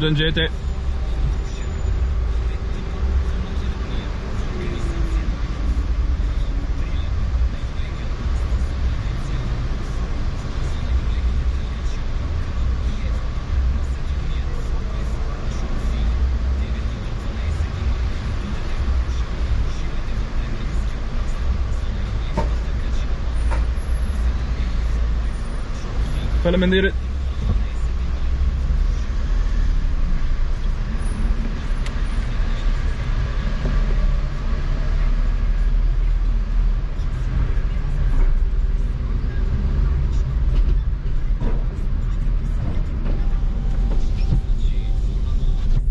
Orden GT. Faleminderit.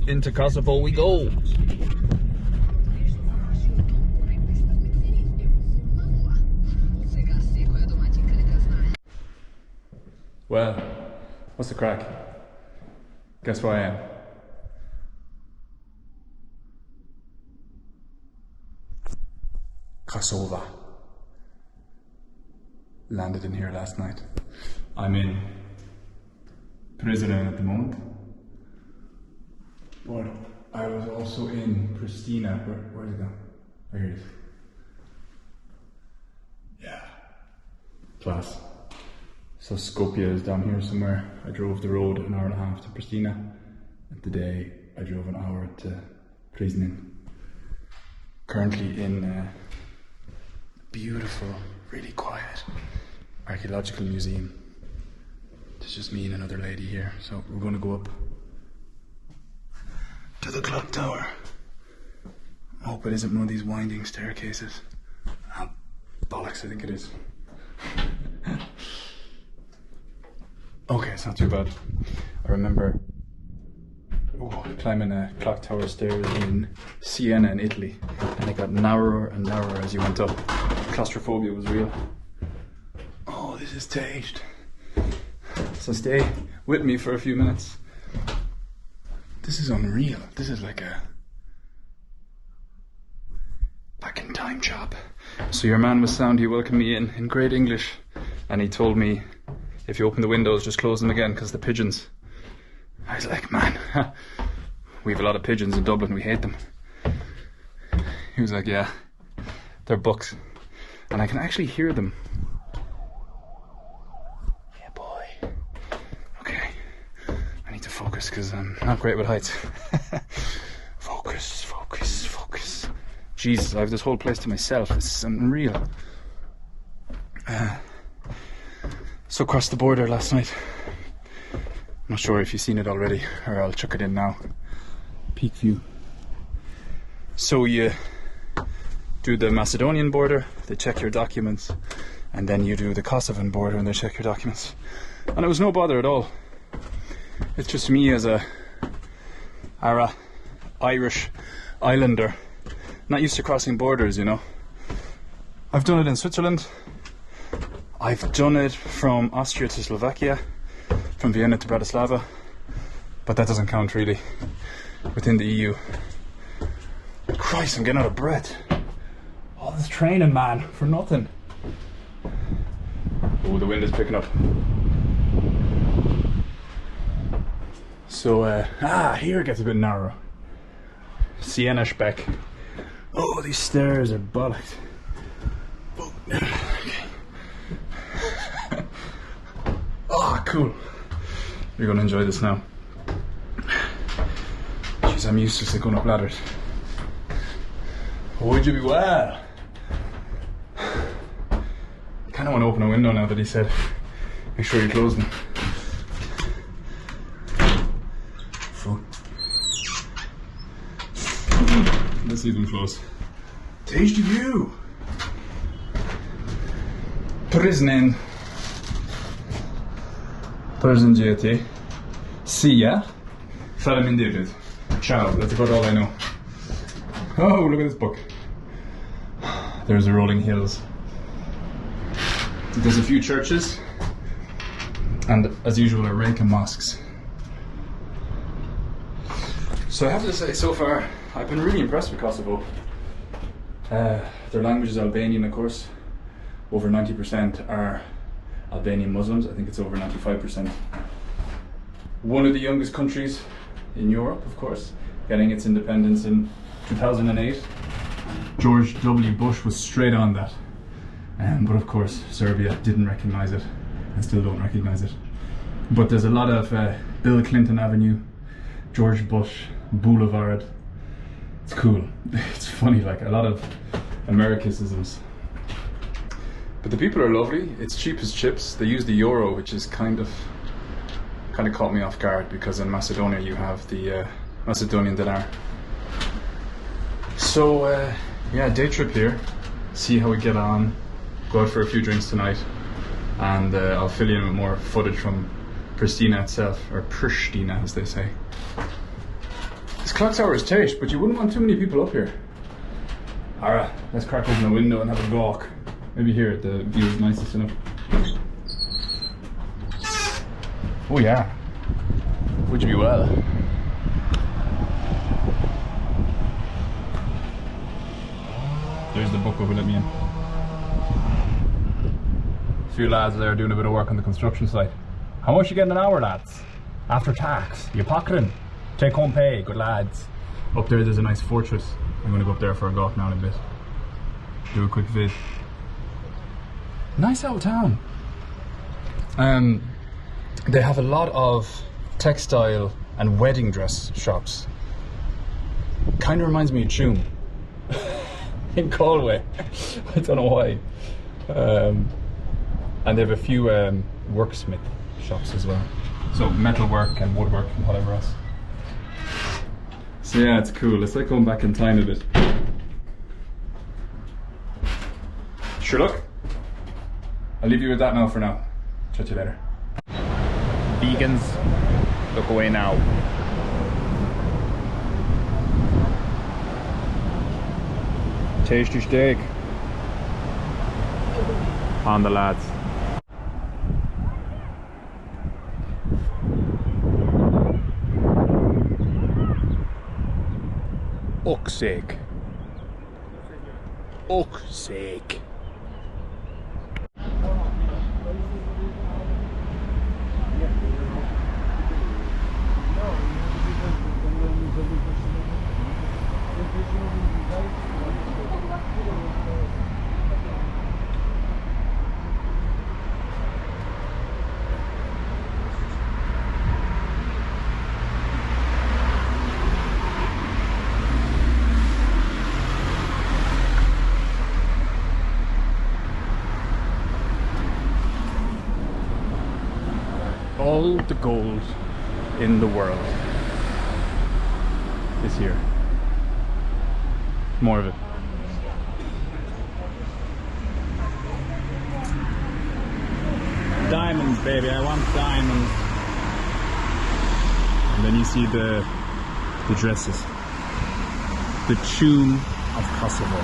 Into Kosovo we go. Well, what's the crack? Guess where I am? Kosovo. Landed in here last night. I'm in prison at the moment. But I was also in Pristina. Where'd it go? Oh, here it is. Yeah. Class. So Skopje is down here somewhere. I drove the road an hour and a half to Pristina. And today I drove an hour to Prizren. Currently in a beautiful, really quiet archaeological museum. It's just me and another lady here. So we're going to go up to the clock tower. I hope it isn't one of these winding staircases. Oh, bollocks, I think it is. Okay, it's not too bad. I remember climbing a clock tower stairs in Siena in Italy, and it got narrower and narrower as you went up. Claustrophobia was real. Oh, this is staged. So stay with me for a few minutes. This is unreal. This is like a back in time job. So your man was sound, he welcomed me in great English, and he told me, if you open the windows, just close them again, because the pigeons. I was like, man, we have a lot of pigeons in Dublin, we hate them. He was like, yeah, they're bucks. And I can actually hear them. Yeah, boy. Okay, I need to focus, because I'm not great with heights. Focus, focus, focus. Jesus, I have this whole place to myself. This is unreal. So crossed the border last night. I'm not sure if you've seen it already, or I'll chuck it in now. Peak view. So you do the Macedonian border, they check your documents, and then you do the Kosovan border and they check your documents. And it was no bother at all. It's just me as a Irish islander, not used to crossing borders, you know. I've done it in Switzerland. I've done it from Austria to Slovakia, from Vienna to Bratislava, but that doesn't count really within the EU. Christ, I'm getting out of breath. All this training, man, for nothing. Oh, the wind is picking up. So, here it gets a bit narrow. Siena Speck. Oh, these stairs are bollocks. Oh, okay. Oh, cool. You're gonna enjoy this now. Jeez, I'm useless at going up ladders. Would you be well? I kinda want to open a window now that he said, make sure you close them. Fuck. Let's leave them close. Tasty view! Prizren. Prizren GT. See ya. Faleminderit. Ciao. That's about all I know. Oh, look at this book. There's the rolling hills. There's a few churches, and as usual, a rake of mosques. So I have to say, so far, I've been really impressed with Kosovo. Their language is Albanian, of course. Over 90% are Albanian Muslims. I think it's over 95%. One of the youngest countries in Europe, of course, getting its independence in 2008. George W. Bush was straight on that. But of course, Serbia didn't recognize it and still don't recognize it. But there's a lot of Bill Clinton Avenue, George Bush Boulevard. It's cool. It's funny, like a lot of Americanisms. But the people are lovely. It's cheap as chips. They use the euro, which is kind of caught me off guard, because in Macedonia you have the Macedonian dinar. So yeah, day trip here. See how we get on. Go out for a few drinks tonight, and I'll fill you in with more footage from Pristina itself, or Pristina as they say. This clock tower is tight, but you wouldn't want too many people up here. Alright, let's crack open the window and have a walk. Maybe here the view is nicest enough. Oh yeah, would you be well? There's the book who let me in. A few lads there doing a bit of work on the construction site. How much you getting an hour, lads? After tax? You pocketing? Take home pay, good lads. Up there there's a nice fortress. I'm going to go up there for a walk now in a bit. Do a quick vid. Nice old town. They have a lot of textile and wedding dress shops. Kind of reminds me of Tuam in Galway. I don't know why. And they have a few worksmith shops as well. So metalwork and woodwork and whatever else. So yeah, it's cool. It's like going back in time a bit. Sure look. I'll leave you with that now for now. Chat to you later. Vegans, look away now. Tasty steak. On the lads. Fuck's sake. Fuck's sake. All the gold in the world is here. More of it. Diamonds, baby, I want diamonds. And then you see the dresses. The Tuam of Kosovo.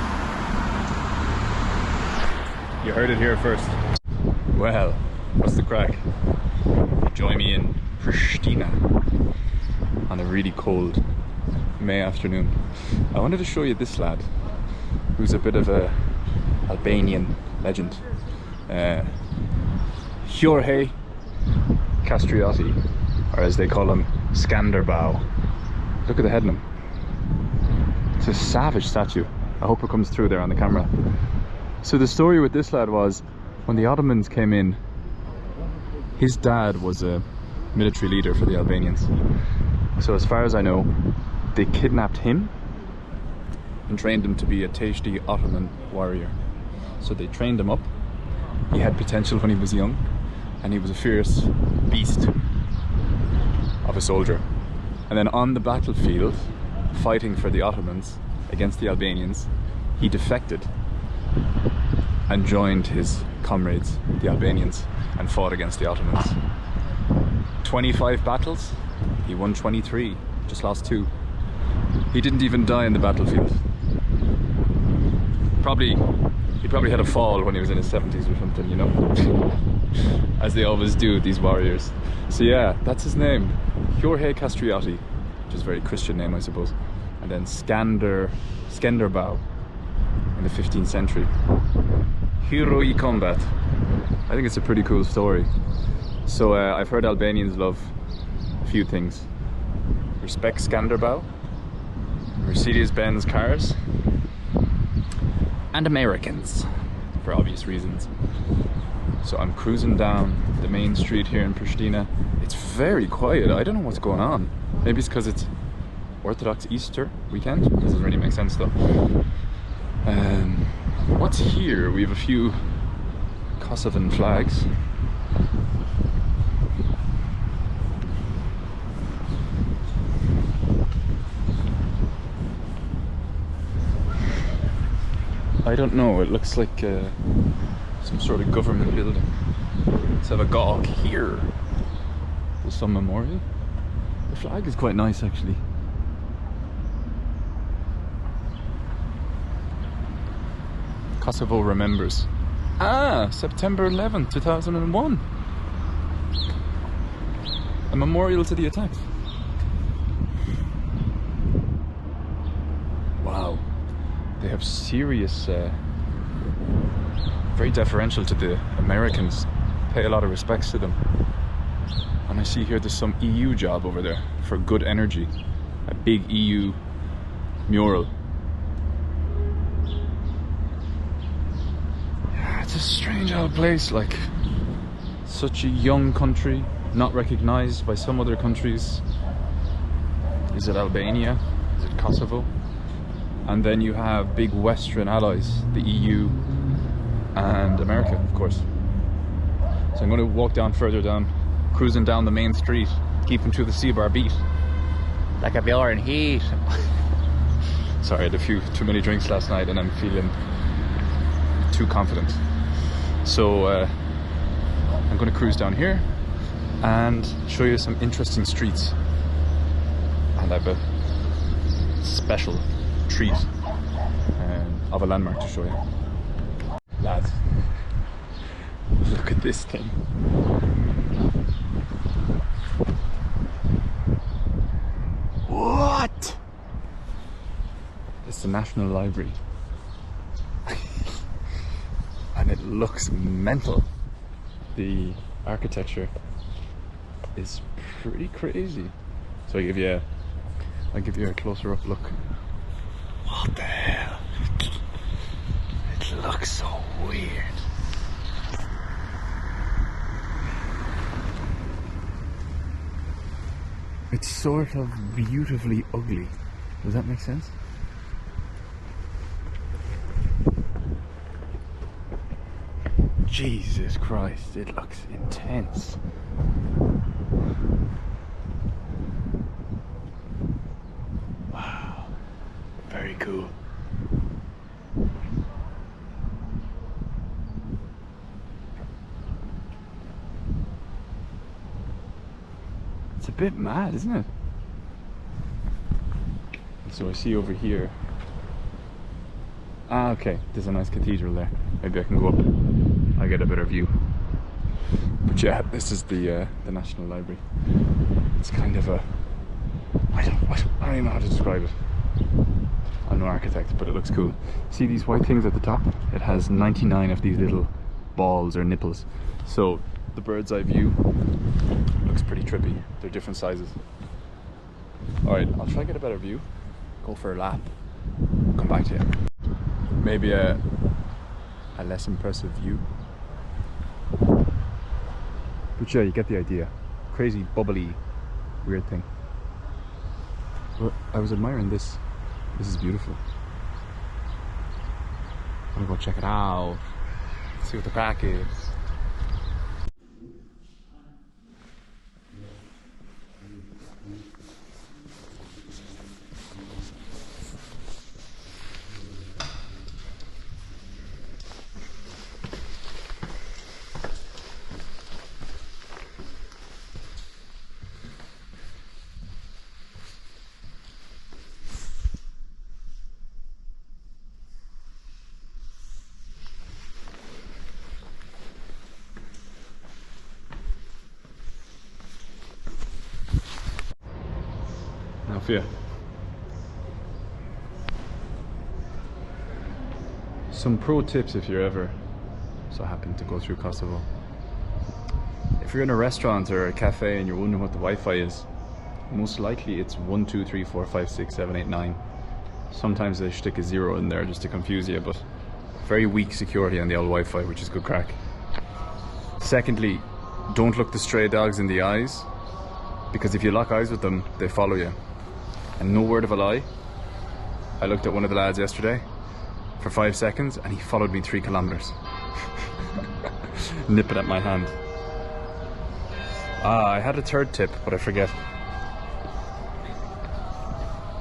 You heard it here first. Well, what's the crack? Join me in Pristina on a really cold May afternoon. I wanted to show you this lad, who's a bit of a Albanian legend. Jorge Castriotti, or as they call him, Skanderbau. Look at the head on him. It's a savage statue. I hope it comes through there on the camera. So the story with this lad was, when the Ottomans came in, his dad was a military leader for the Albanians. So as far as I know, they kidnapped him and trained him to be a tasty Ottoman warrior. So they trained him up. He had potential when he was young, and he was a fierce beast of a soldier. And then on the battlefield, fighting for the Ottomans against the Albanians, he defected and joined his comrades, the Albanians, and fought against the Ottomans. 25 battles, he won 23, just lost 2. He didn't even die in the battlefield. He probably had a fall when he was in his 70s or something, you know? As they always do, these warriors. So yeah, that's his name, Jorge Castriotti, which is a very Christian name, I suppose. And then Skanderbau in the 15th century. Hero i combat. I think it's a pretty cool story. So I've heard Albanians love a few things. Respect Skanderbau, Mercedes-Benz cars, and Americans, for obvious reasons. So I'm cruising down the main street here in Pristina. It's very quiet. I don't know what's going on. Maybe it's because it's Orthodox Easter weekend. This doesn't really make sense though. What's here? We have a few Kosovan flags. I don't know, it looks like some sort of government building. Let's have a gawk here. There's some memorial. The flag is quite nice actually. Kosovo remembers. Ah, September 11th, 2001. A memorial to the attacks. Wow. They have serious, very deferential to the Americans. Pay a lot of respects to them. And I see here there's some EU job over there for good energy. A big EU mural. It's a strange old place, like such a young country, not recognized by some other countries. Is it Albania? Is it Kosovo? And then you have big Western allies, the EU and America, of course. So I'm going to walk down further down, cruising down the main street, keeping to the C-bar beat. Like if you're in heat. Sorry, I had a few too many drinks last night and I'm feeling too confident. So I'm going to cruise down here and show you some interesting streets. And I have a special treat of a landmark to show you. Lads, look at this thing. What? It's the National Library. And it looks mental. The architecture is pretty crazy. So I'll give you a closer up look. What the hell? It looks so weird. It's sort of beautifully ugly. Does that make sense? Jesus Christ, it looks intense. Wow, very cool. It's a bit mad, isn't it? So I see over here. Ah, okay, there's a nice cathedral there. Maybe I can go up. I get a better view. But yeah, this is the National Library. It's kind of a... I don't even know how to describe it. I'm no architect, but it looks cool. See these white things at the top? It has 99 of these little balls or nipples. So the bird's eye view looks pretty trippy. They're different sizes. Alright, I'll try to get a better view. Go for a lap. Come back to you. Maybe a less impressive view. But yeah, you get the idea. Crazy, bubbly, weird thing. But I was admiring this. This is beautiful. I'm gonna go check it out. See what the crack is. Now for you. Some pro tips if you're ever so happen to go through Kosovo. If you're in a restaurant or a cafe and you're wondering what the Wi-Fi is, Most likely it's 1, 2, 3, 4, 5, 6, 7, 8, 9. Sometimes they stick a 0 in there just to confuse you, but very weak security on the old Wi-Fi, which is good crack. Secondly, don't look the stray dogs in the eyes, because if you lock eyes with them, they follow you. And no word of a lie, I looked at one of the lads yesterday for 5 seconds and he followed me 3 kilometers. Nipping at my hand. I had a third tip, but I forget.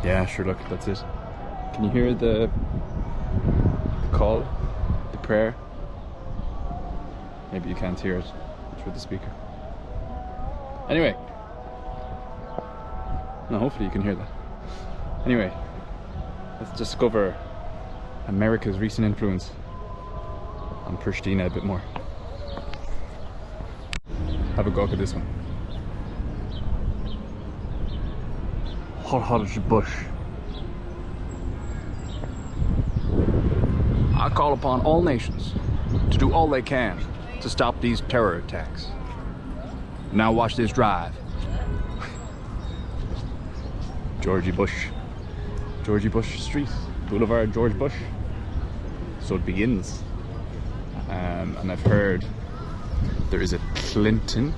Yeah, sure, look, that's it. Can you hear the call? The prayer? Maybe you can't hear it through the speaker. Anyway. No, hopefully you can hear that. Anyway, let's discover America's recent influence on Pristina a bit more. Have a go at this one. Hospitable. I call upon all nations to do all they can to stop these terror attacks. Now watch this drive. Georgie Bush Street, Boulevard George Bush. So it begins. And I've heard there is a Clinton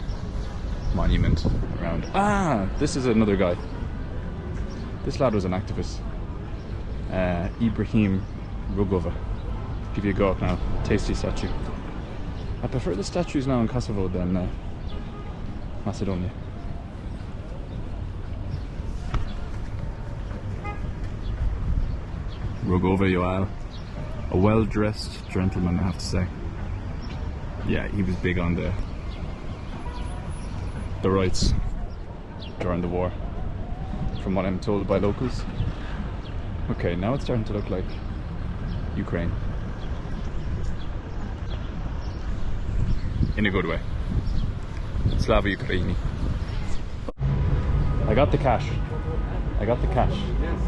monument around. This is another guy. This lad was an activist. Ibrahim Rugova. Give you a go up now. Tasty statue. I prefer the statues now in Kosovo than Macedonia. Rugova Yoel. A well-dressed gentleman, I have to say. Yeah, he was big on the rights during the war, from what I'm told by locals. Okay, now it's starting to look like Ukraine. In a good way. Slava Ukraini. I got the cash. Yes.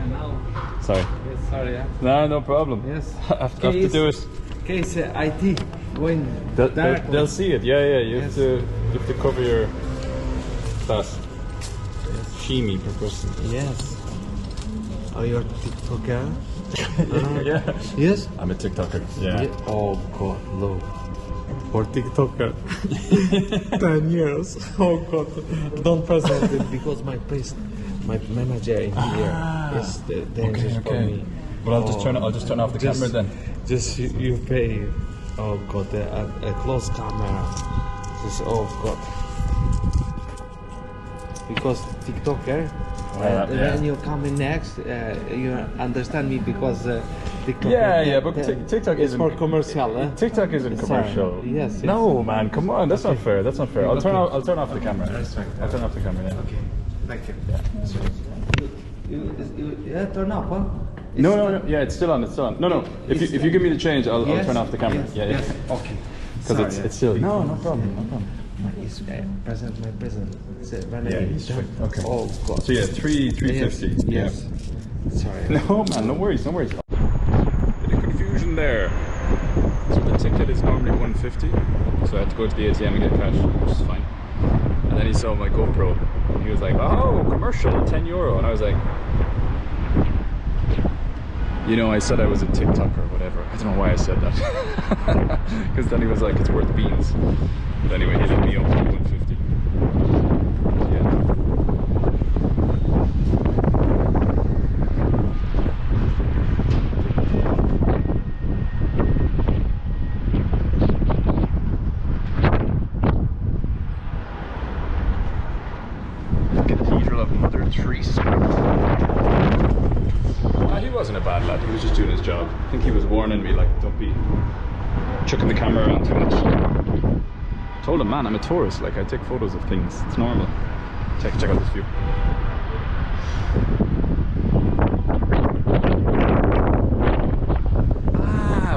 Now. Sorry. Yes, sorry. No, no problem. Yes. I have to do it. Case IT going They'll see it. Yeah. You have to cover your class. Yes. Shimi per person. Yes. Oh, you're a TikToker? Yeah. Yes. I'm a TikToker. Yeah. Oh God, look. For TikToker. 10 years. Oh God. Don't present it because my manager in here is dangerous for me. Well, I'll just turn off the camera then. Just you pay. Oh God, a close camera. Just oh God. Because TikToker, when you come in next, you understand me because TikTok. Yeah, but TikTok is for commercial. TikTok isn't commercial. Yes. No, man, come on, that's not fair. That's not fair. I'll turn off the camera. I'll turn off the camera. Yeah. Okay. Thank you. Yeah. You turn off, huh? No. Yeah, it's still on. No. If you give me the change, I'll turn off the camera. Yes. Okay. Because it's still. No problem. He's present. My present. Yeah, he's straight. Okay. Oh God. So yeah, 350. Yes. Sorry. No man, no worries. Bit of confusion there. So the ticket is normally 150. So I had to go to the ATM and get cash, which is fine. And then he saw my GoPro. And he was like, "Oh, commercial, €10," and I was like, I said I was a TikToker or whatever. I don't know why I said that. Because then he was like, "It's worth beans." But anyway, he let me up to 150. Yeah. Cathedral of Mother Teresa. He wasn't a bad lad. He was just doing his job. I think he was warning me, like, don't be chucking the camera around too much. Told him, man, I'm a tourist, like I take photos of things, it's normal. Check out this view.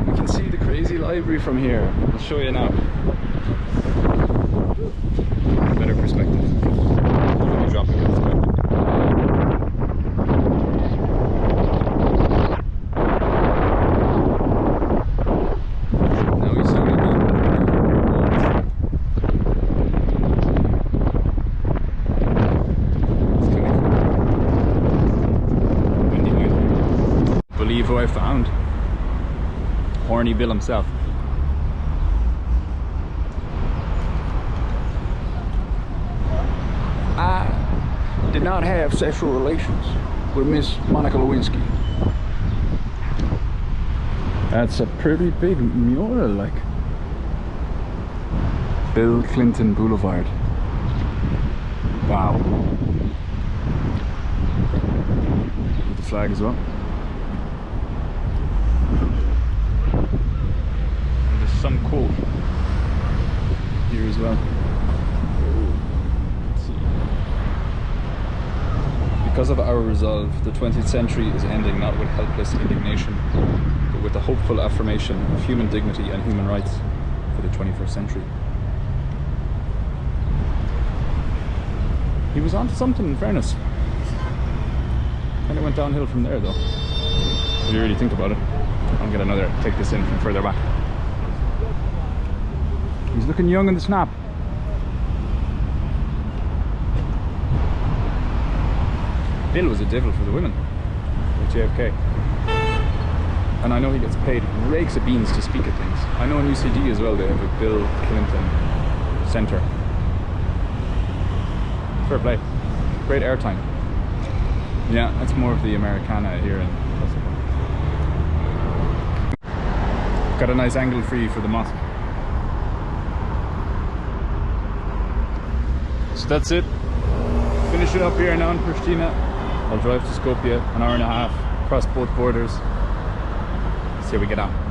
We can see the crazy library from here. I'll show you now. Better perspective. Let me drop it. Evo I found. Horny Bill himself. I did not have sexual relations with Miss Monica Lewinsky. That's a pretty big mural, like. Bill Clinton Boulevard. Wow. With the flag as well. And there's some quote here as well. Let's see. Because of our resolve, the 20th century is ending not with helpless indignation, but with the hopeful affirmation of human dignity and human rights for the 21st century. He was onto something, in fairness. And it went downhill from there, though. If you really think about it. I'll get another, take this in from further back. He's looking young in the snap. Bill was a devil for the women with JFK. And I know he gets paid rakes of beans to speak at things. I know in UCD as well, they have a Bill Clinton Center. Fair play. Great airtime. Yeah, that's more of the Americana here in Kosovo. Got a nice angle for you for the mosque. So that's it. Finish it up here now in Pristina. I'll drive to Skopje, an hour and a half, cross both borders. See how we get on.